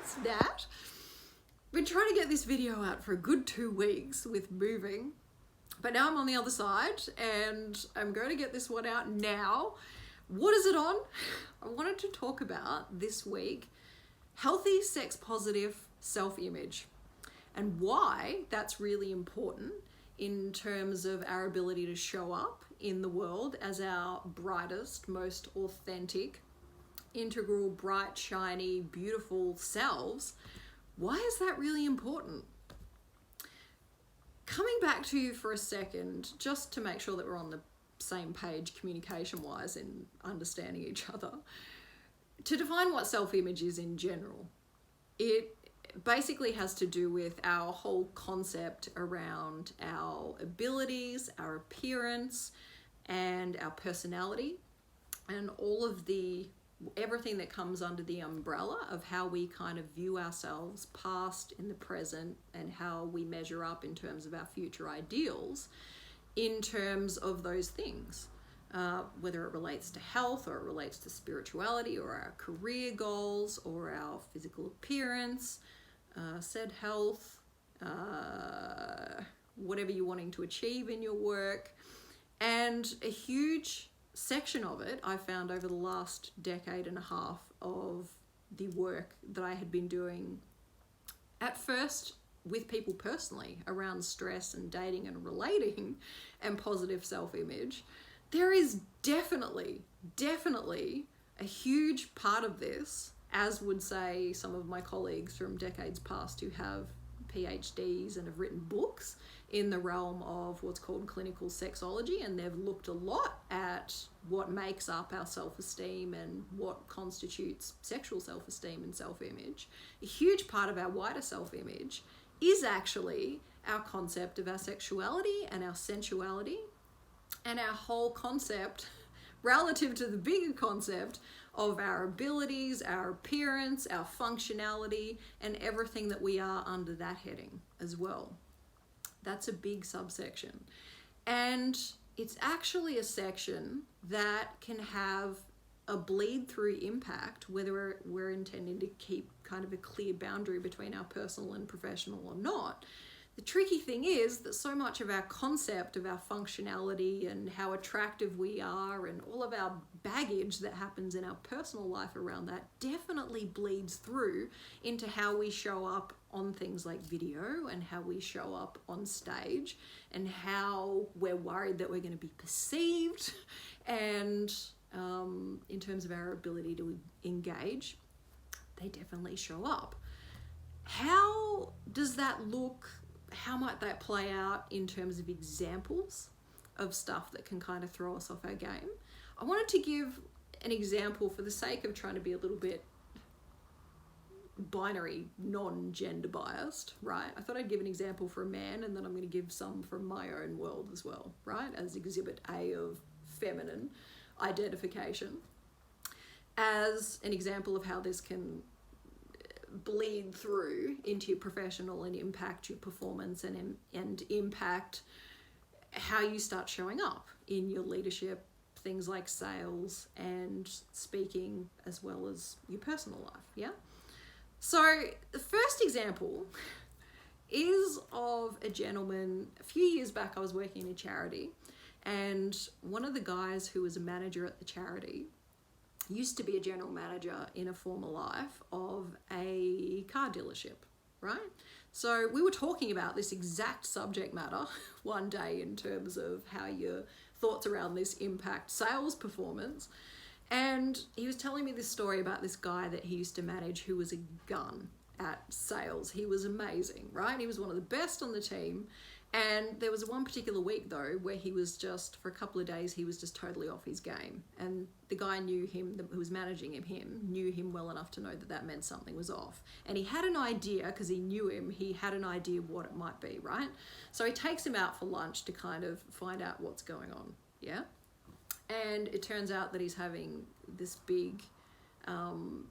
it's Nat. Been trying to get this video out for a good 2 weeks with moving, but now I'm on the other side and I'm going to get this one out now. What is it on? I wanted to talk about this week healthy sex positive self-image and why that's really important in terms of our ability to show up in the world as our brightest, most authentic, integral, bright, shiny, beautiful selves. Why is that really important? Coming back to you for a second, just to make sure that we're on the same page communication-wise and understanding each other, to define what self-image is in general, it basically has to do with our whole concept around our abilities, our appearance, and our personality, and all of everything that comes under the umbrella of how we kind of view ourselves past, in the present, and how we measure up in terms of our future ideals in terms of those things, whether it relates to health or it relates to spirituality or our career goals or our physical appearance, said health, whatever you're wanting to achieve in your work. And a huge section of it I found over the last decade and a half of the work that I had been doing at first with people personally around stress and dating and relating and positive self-image. There is definitely a huge part of this, as would say some of my colleagues from decades past who have PhDs and have written books in the realm of what's called clinical sexology, and they've looked a lot at what makes up our self-esteem and what constitutes sexual self-esteem and self-image. A huge part of our wider self-image is actually our concept of our sexuality and our sensuality and our whole concept relative to the bigger concept of our abilities, our appearance, our functionality, and everything that we are under that heading as well. That's a big subsection. And it's actually a section that can have a bleed through impact, whether we're intending to keep kind of a clear boundary between our personal and professional or not. The tricky thing is that so much of our concept of our functionality and how attractive we are and all of our baggage that happens in our personal life around that definitely bleeds through into how we show up on things like video and how we show up on stage and how we're worried that we're going to be perceived, and in terms of our ability to engage, they definitely show up. How does that look? How might that play out in terms of examples of stuff that can kind of throw us off our game? I wanted to give an example for the sake of trying to be a little bit binary, non-gender biased, right? I thought I'd give an example for a man, and then I'm going to give some from my own world as well, right? As exhibit A of feminine identification, as an example of how this can bleed through into your professional and impact your performance and impact how you start showing up in your leadership, things like sales and speaking, as well as your personal life. Yeah. So the first example is of a gentleman. A few years back, I was working in a charity, and one of the guys who was a manager at the charity used to be a general manager in a former life of a car dealership, right? So we were talking about this exact subject matter one day in terms of how your thoughts around this impact sales performance. And he was telling me this story about this guy that he used to manage who was a gun at sales. He was amazing, right? He was one of the best on the team. And there was one particular week though where he was just, for a couple of days, he was just totally off his game. And the guy knew him, who was managing him, knew him well enough to know that that meant something was off. And he had an idea, because he knew him, he had an idea of what it might be, right? So he takes him out for lunch to kind of find out what's going on, yeah? And it turns out that he's having this big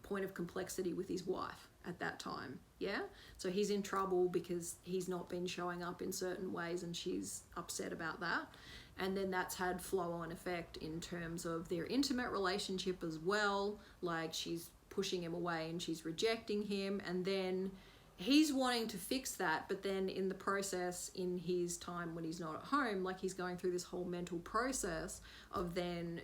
point of complexity with his wife at that time, yeah? So he's in trouble because he's not been showing up in certain ways and she's upset about that. And then that's had flow-on effect in terms of their intimate relationship as well. Like she's pushing him away and she's rejecting him, and then he's wanting to fix that, but then in the process, in his time when he's not at home, like he's going through this whole mental process of then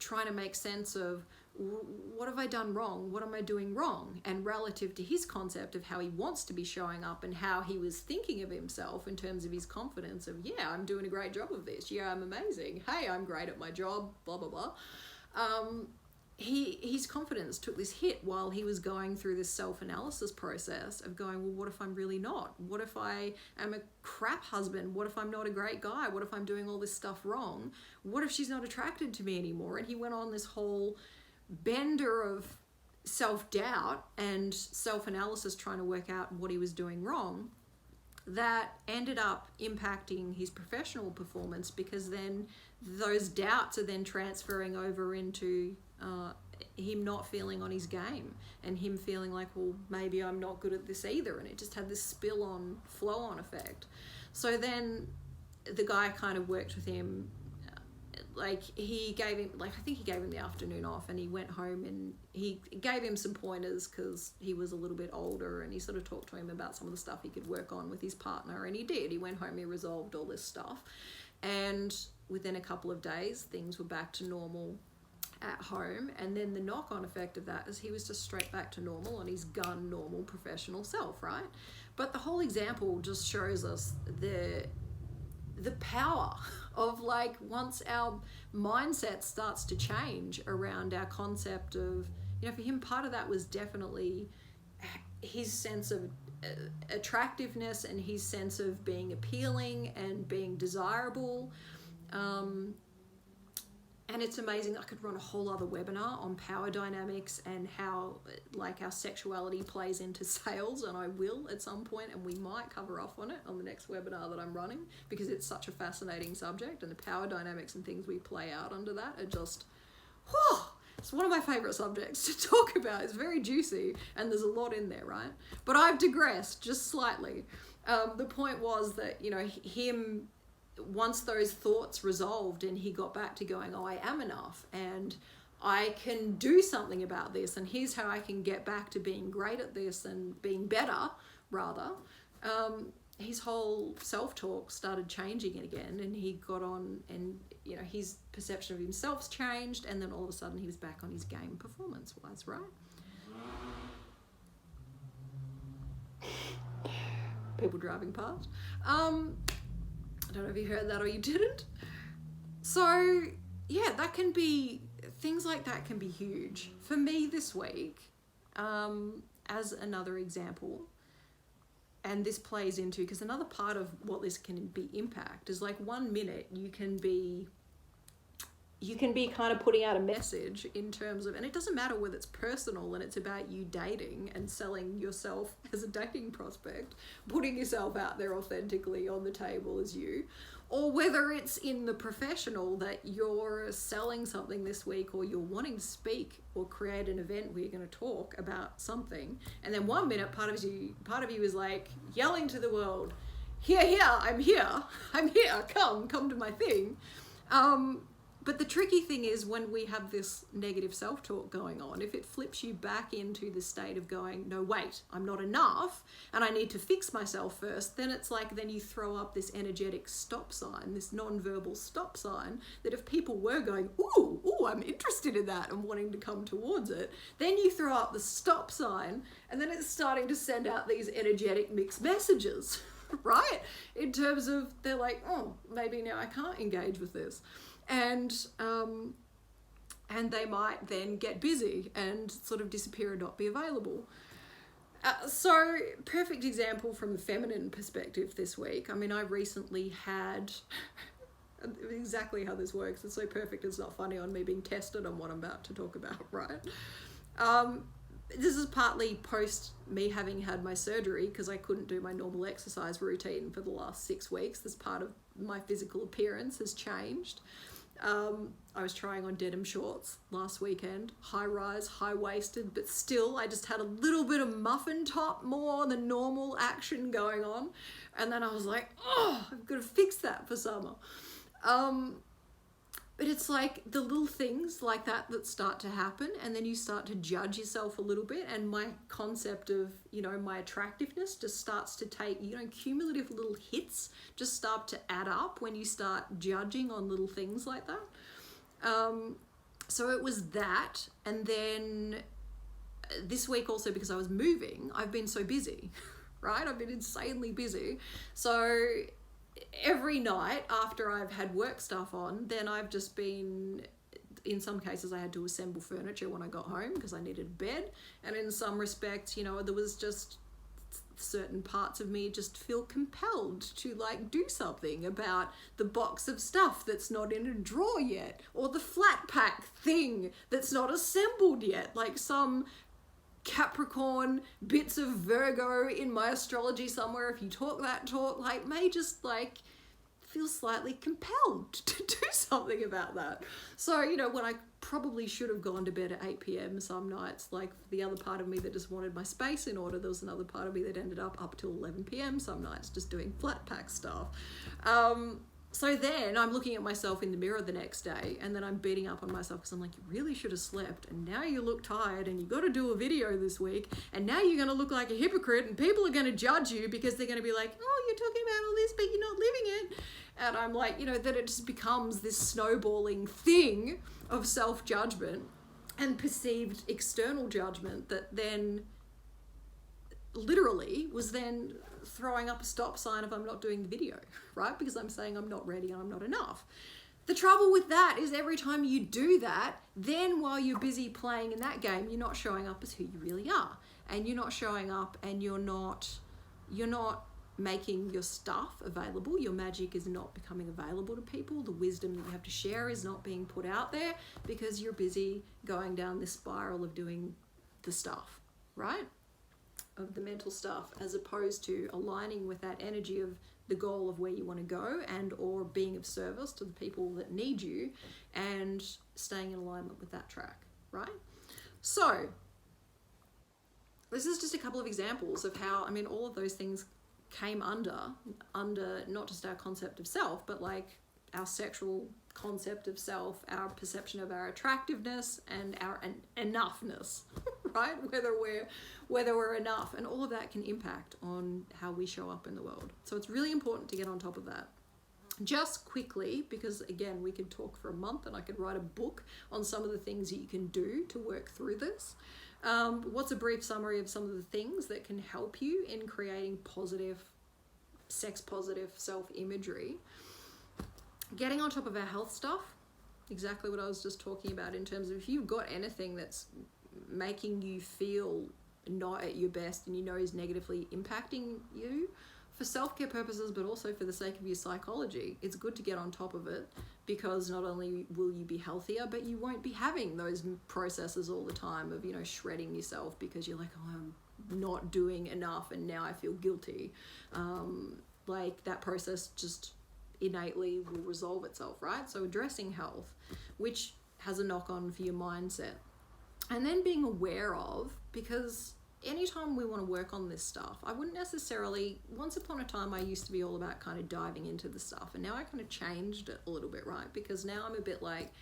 trying to make sense of, what have I done wrong? What am I doing wrong? And relative to his concept of how he wants to be showing up and how he was thinking of himself in terms of his confidence of, yeah, I'm doing a great job of this. Yeah, I'm amazing. Hey, I'm great at my job, blah, blah, blah. His confidence took this hit while he was going through this self-analysis process of going, well, what if I'm really not? What if I am a crap husband? What if I'm not a great guy? What if I'm doing all this stuff wrong? What if she's not attracted to me anymore? And he went on this whole bender of self-doubt and self-analysis trying to work out what he was doing wrong that ended up impacting his professional performance, because then those doubts are then transferring over into him not feeling on his game and him feeling like, well, maybe I'm not good at this either, and it just had this flow on effect. So then the guy kind of worked with him, like he gave him, like I think he gave him the afternoon off, and he went home and he gave him some pointers because he was a little bit older, and he sort of talked to him about some of the stuff he could work on with his partner, and he did. He went home, he resolved all this stuff, and within a couple of days things were back to normal at home. And then the knock-on effect of that is he was just straight back to normal on his gun normal professional self, right? But the whole example just shows us the power of, like, once our mindset starts to change around our concept of, you know, for him, part of that was definitely his sense of attractiveness and his sense of being appealing and being desirable. And it's amazing. I could run a whole other webinar on power dynamics and how, like, our sexuality plays into sales, and I will at some point, and we might cover off on it on the next webinar that I'm running, because it's such a fascinating subject, and the power dynamics and things we play out under that are just, whew, it's one of my favorite subjects to talk about. It's very juicy and there's a lot in there, right? But I've digressed just slightly. The point was that, you know, him, once those thoughts resolved and he got back to going, oh, I am enough and I can do something about this, and here's how I can get back to being great at this and being better, rather, his whole self-talk started changing again, and he got on, and, you know, his perception of himself's changed, and then all of a sudden he was back on his game performance-wise, right? People driving past. I don't know if you heard that or you didn't. So yeah, that can be, things like that can be huge. For me this week, as another example, and this plays into, because another part of what this can be impact is, like, 1 minute you can be kind of putting out a message in terms of, and it doesn't matter whether it's personal and it's about you dating and selling yourself as a dating prospect, putting yourself out there authentically on the table as you, or whether it's in the professional that you're selling something this week, or you're wanting to speak or create an event where you're going to talk about something, and then 1 minute part of you is like yelling to the world, here, I'm here, come to my thing. But the tricky thing is, when we have this negative self-talk going on, if it flips you back into the state of going, no, wait, I'm not enough and I need to fix myself first, then it's like, then you throw up this energetic stop sign, this non-verbal stop sign, that if people were going, ooh, I'm interested in that and wanting to come towards it, then you throw up the stop sign, and then it's starting to send out these energetic mixed messages, right? In terms of, they're like, oh, maybe now I can't engage with this. And they might then get busy and sort of disappear and not be available. So perfect example from the feminine perspective this week. I mean, I recently had exactly how this works. It's so perfect it's not funny on me being tested on what I'm about to talk about, right? This is partly post me having had my surgery, because I couldn't do my normal exercise routine for the last 6 weeks. This part of my physical appearance has changed. I was trying on denim shorts last weekend, high rise, high waisted, but still I just had a little bit of muffin top more than normal action going on. And then I was like, oh, I've got to fix that for summer. But it's like the little things like that start to happen, and then you start to judge yourself a little bit, and my concept of, you know, my attractiveness just starts to take, you know, cumulative little hits just start to add up when you start judging on little things like that. So it was that, and then this week also, because I was moving, I've been so busy, right? I've been insanely busy. So every night after I've had work stuff on, then I've just been, in some cases I had to assemble furniture when I got home because I needed a bed, and in some respects, you know, there was just certain parts of me just feel compelled to like do something about the box of stuff that's not in a drawer yet, or the flat pack thing that's not assembled yet, like some Capricorn bits of Virgo in my astrology somewhere, if you talk that talk, like may just like feel slightly compelled to do something about that. So, you know, when I probably should have gone to bed at 8 p.m. some nights, like the other part of me that just wanted my space in order, there was another part of me that ended up till 11 p.m. some nights just doing flat pack stuff. So then I'm looking at myself in the mirror the next day, and then I'm beating up on myself because I'm like, you really should have slept, and now you look tired, and you got to do a video this week, and now you're going to look like a hypocrite, and people are going to judge you because they're going to be like, oh, you're talking about all this, but you're not living it. And I'm like, you know, that it just becomes this snowballing thing of self-judgment and perceived external judgment that then literally was then throwing up a stop sign if I'm not doing the video, right? Because I'm saying I'm not ready and I'm not enough. The trouble with that is every time you do that, then while you're busy playing in that game, you're not showing up as who you really are. And you're not showing up, and you're not making your stuff available. Your magic is not becoming available to people. The wisdom that you have to share is not being put out there because you're busy going down this spiral of doing the stuff, right? Of the mental stuff, as opposed to aligning with that energy of the goal of where you want to go, and or being of service to the people that need you, and staying in alignment with that track, right? So this is just a couple of examples of how, I mean, all of those things came under not just our concept of self, but like our sexual concept of self, our perception of our attractiveness and our enoughness, right? Whether we're enough, and all of that can impact on how we show up in the world. So it's really important to get on top of that. Just quickly, because again, we could talk for a month and I could write a book on some of the things that you can do to work through this. What's a brief summary of some of the things that can help you in creating positive, sex positive self-imagery? Getting on top of our health stuff, exactly what I was just talking about, in terms of if you've got anything that's making you feel not at your best and you know is negatively impacting you, for self-care purposes, but also for the sake of your psychology, it's good to get on top of it, because not only will you be healthier, but you won't be having those processes all the time of, you know, shredding yourself because you're like, oh, I'm not doing enough and now I feel guilty. Like that process just innately will resolve itself, right? So addressing health, which has a knock-on for your mindset, and then being aware of, because anytime we want to work on this stuff, I wouldn't necessarily, once upon a time I used to be all about kind of diving into the stuff, and now I kind of changed it a little bit, right? Because now I'm a bit like,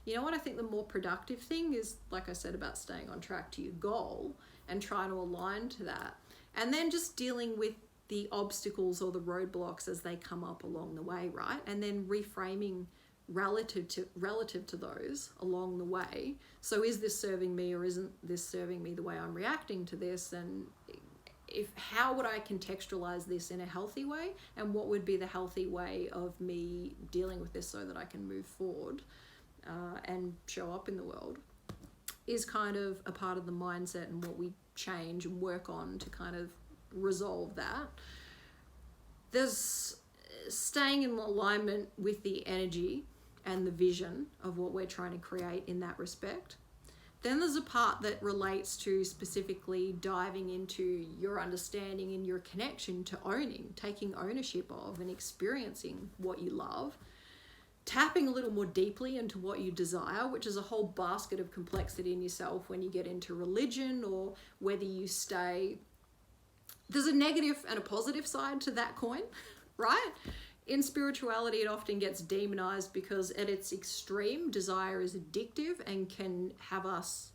you know what, I think the more productive thing is, like I said, about staying on track to your goal and trying to align to that, and then just dealing with the obstacles or the roadblocks as they come up along the way, right? And then reframing relative to those along the way. So is this serving me, or isn't this serving me the way I'm reacting to this? And how would I contextualize this in a healthy way? And what would be the healthy way of me dealing with this so that I can move forward and show up in the world, is kind of a part of the mindset and what we change and work on to kind of resolve that. There's staying in alignment with the energy and the vision of what we're trying to create in that respect. Then there's a part that relates to specifically diving into your understanding and your connection to owning, taking ownership of and experiencing what you love, tapping a little more deeply into what you desire, which is a whole basket of complexity in yourself when you get into religion, or whether you stay. There's a negative and a positive side to that coin, right? in spirituality, it often gets demonized because at its extreme, desire is addictive and can have us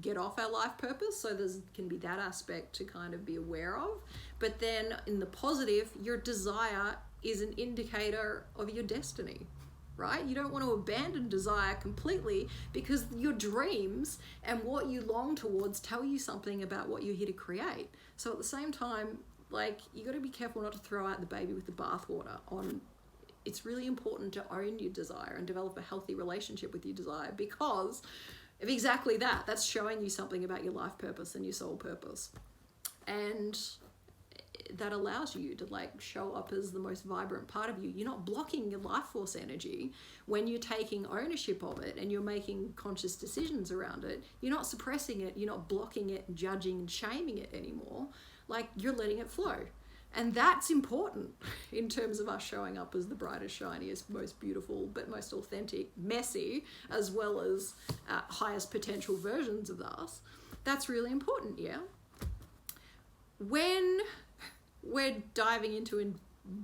get off our life purpose. So there can be that aspect to kind of be aware of. But then in the positive, your desire is an indicator of your destiny, right? You don't want to abandon desire completely, because your dreams and what you long towards tell you something about what you're here to create. So at the same time, like, you got to be careful not to throw out the baby with the bathwater. It's really important to own your desire and develop a healthy relationship with your desire, because of exactly that. That's showing you something about your life purpose and your soul purpose. And that allows you to like show up as the most vibrant part of you. You're not blocking your life force energy when you're taking ownership of it and you're making conscious decisions around it. You're not suppressing it. You're not blocking it, judging and shaming it anymore. Like, you're letting it flow. And that's important in terms of us showing up as the brightest, shiniest, most beautiful, but most authentic, messy, as well as highest potential versions of us. That's really important, yeah? When we're diving into and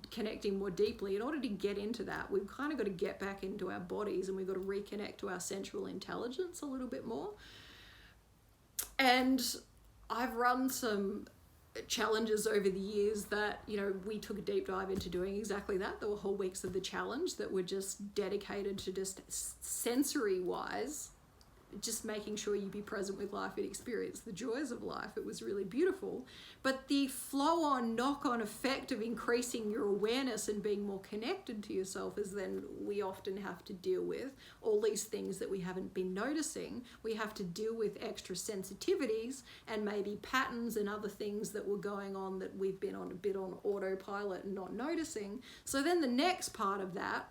connecting more deeply, in order to get into that, we've kind of got to get back into our bodies, and we've got to reconnect to our sensual intelligence a little bit more. And I've run some challenges over the years that, you know, we took a deep dive into doing exactly that. There were whole weeks of the challenge that were just dedicated to just sensory wise, just making sure you be present with life and experience the joys of life. It was really beautiful. But the flow-on, knock-on effect of increasing your awareness and being more connected to yourself is then we often have to deal with all these things that we haven't been noticing. We have to deal with extra sensitivities and maybe patterns and other things that were going on that we've been on a bit on autopilot and not noticing. So then the next part of that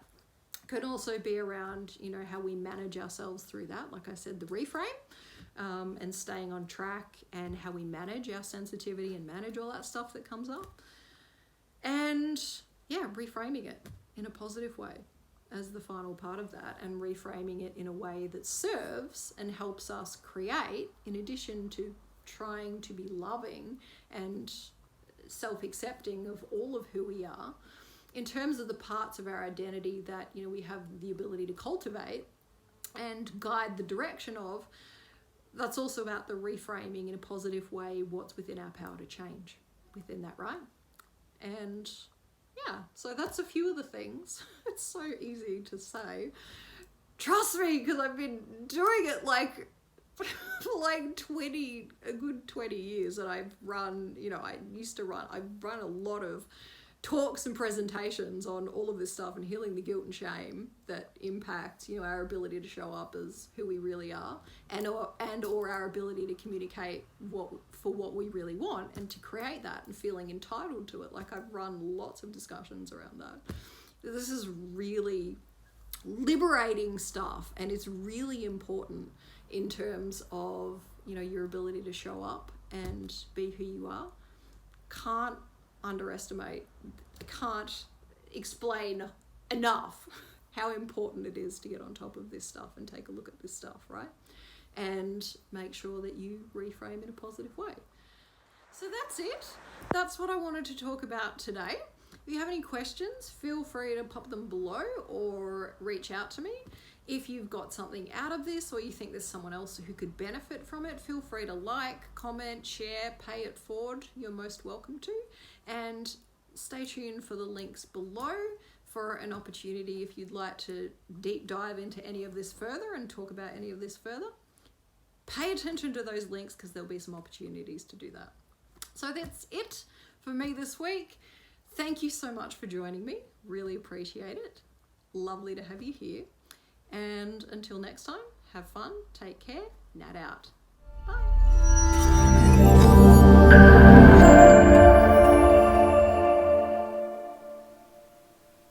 could also be around, you know, how we manage ourselves through that. Like I said, the reframe and staying on track, and how we manage our sensitivity and manage all that stuff that comes up. And yeah, reframing it in a positive way as the final part of that, and reframing it in a way that serves and helps us create, in addition to trying to be loving and self-accepting of all of who we are, in terms of the parts of our identity that, you know, we have the ability to cultivate and guide the direction of. That's also about the reframing in a positive way what's within our power to change within that, right? And yeah, so that's a few of the things. It's so easy to say. Trust me, because I've been doing it like for like a good 20 years, and I've run, you know, I've run a lot of talks and presentations on all of this stuff and healing the guilt and shame that impacts, you know, our ability to show up as who we really are, and or our ability to communicate what we really want and to create that and feeling entitled to it. Like, I've run lots of discussions around that. This is really liberating stuff, and it's really important in terms of, you know, your ability to show up and be who you are. Can't underestimate, can't explain enough how important it is to get on top of this stuff and take a look at this stuff, right? And make sure that you reframe in a positive way. So that's it. That's what I wanted to talk about today. If you have any questions, feel free to pop them below or reach out to me. If you've got something out of this, or you think there's someone else who could benefit from it, feel free to like, comment, share, pay it forward. You're most welcome to. And stay tuned for the links below for an opportunity if you'd like to deep dive into any of this further and talk about any of this further. Pay attention to those links, because there'll be some opportunities to do that. So that's it for me this week. Thank you so much for joining me. Really appreciate it. Lovely to have you here. And until next time, have fun, take care, Nat out.